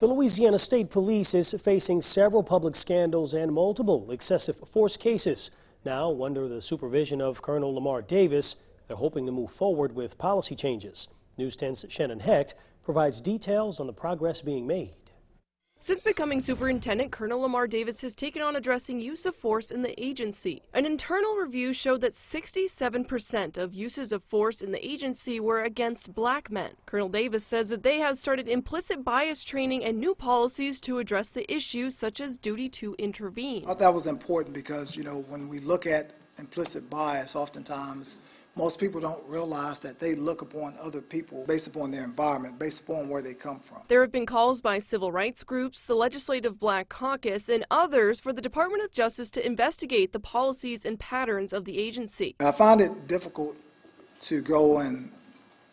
The Louisiana State Police is facing several public scandals and multiple excessive force cases. Now, under the supervision of Colonel Lamar Davis, they're hoping to move forward with policy changes. News 10's Shannon Hecht provides details on the progress being made. Since becoming superintendent, Colonel Lamar Davis has taken on addressing use of force in the agency. An internal review showed that 67% of uses of force in the agency were against black men. Colonel Davis says that they have started implicit bias training and new policies to address the issues such as duty to intervene. I thought that was important because, when we look at implicit bias, oftentimes most people don't realize that they look upon other people based upon their environment, based upon where they come from. There have been calls by civil rights groups, the Legislative Black Caucus, and others for the Department of Justice to investigate the policies and patterns of the agency. I find it difficult to go and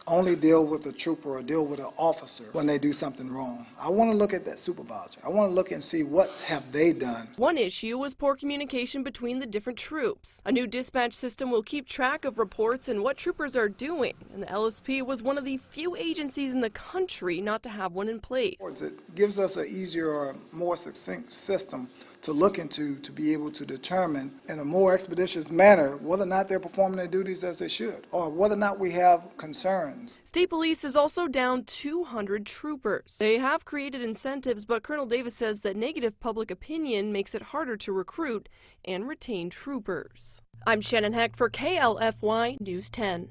only deal with a trooper or deal with an officer when they do something wrong. I want to look at that supervisor. I want to look and see what have they done. One issue was poor communication between the different troops. A new dispatch system will keep track of reports and what troopers are doing, and the LSP was one of the few agencies in the country not to have one in place. It gives us an easier or more succinct system to look into to be able to determine in a more expeditious manner whether or not they're performing their duties as they should, or whether or not we have concerns. State Police is also down 200 troopers. They have created incentives, but Colonel Davis says that negative public opinion makes it harder to recruit and retain troopers. I'm Shannon Hecht for KLFY News 10.